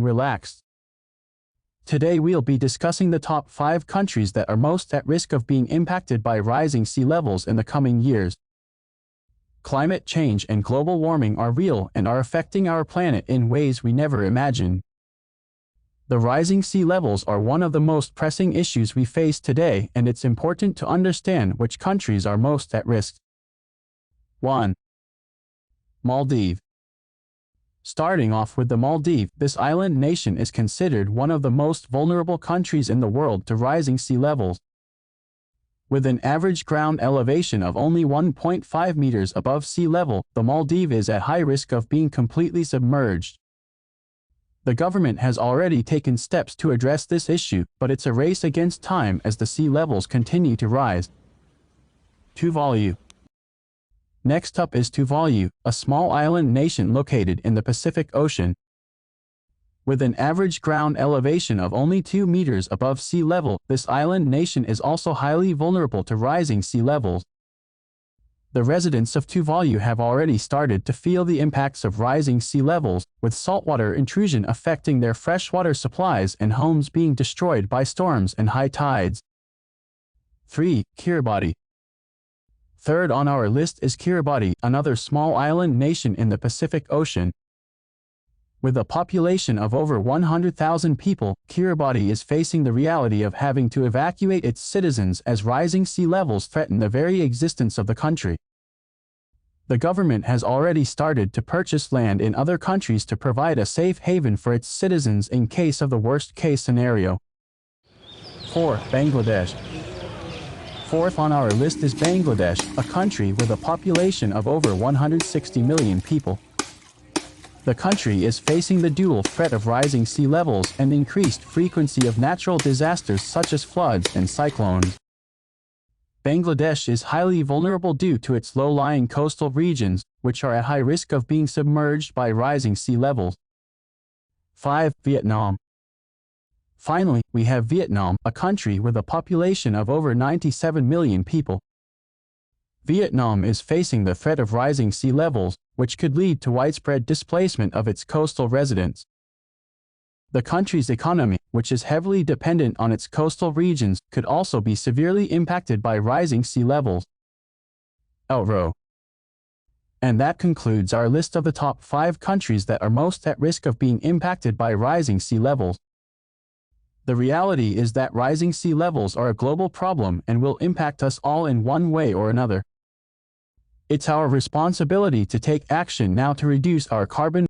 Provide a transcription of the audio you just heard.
relaxed. Today we'll be discussing the top 5 countries that are most at risk of being impacted by rising sea levels in the coming years. Climate change and global warming are real and are affecting our planet in ways we never imagined. The rising sea levels are one of the most pressing issues we face today, and it's important to understand which countries are most at risk. 1. Maldives. Starting off with the Maldives, this island nation is considered one of the most vulnerable countries in the world to rising sea levels. With an average ground elevation of only 1.5 meters above sea level, the Maldives is at high risk of being completely submerged. The government has already taken steps to address this issue, but it's a race against time as the sea levels continue to rise. Tuvalu. Next up is Tuvalu, a small island nation located in the Pacific Ocean. With an average ground elevation of only 2 meters above sea level, this island nation is also highly vulnerable to rising sea levels. The residents of Tuvalu have already started to feel the impacts of rising sea levels, with saltwater intrusion affecting their freshwater supplies and homes being destroyed by storms and high tides. 3. Kiribati. Third on our list is Kiribati, another small island nation in the Pacific Ocean. With a population of over 100,000 people, Kiribati is facing the reality of having to evacuate its citizens as rising sea levels threaten the very existence of the country. The government has already started to purchase land in other countries to provide a safe haven for its citizens in case of the worst-case scenario. 4. Bangladesh. Fourth on our list is Bangladesh, a country with a population of over 160 million people. The country is facing the dual threat of rising sea levels and increased frequency of natural disasters such as floods and cyclones. Bangladesh is highly vulnerable due to its low-lying coastal regions, which are at high risk of being submerged by rising sea levels. 5. Vietnam. Finally, we have Vietnam, a country with a population of over 97 million people. Vietnam is facing the threat of rising sea levels, which could lead to widespread displacement of its coastal residents. The country's economy, which is heavily dependent on its coastal regions, could also be severely impacted by rising sea levels. Outrow. And that concludes our list of the top 5 countries that are most at risk of being impacted by rising sea levels. The reality is that rising sea levels are a global problem and will impact us all in one way or another. It's our responsibility to take action now to reduce our carbon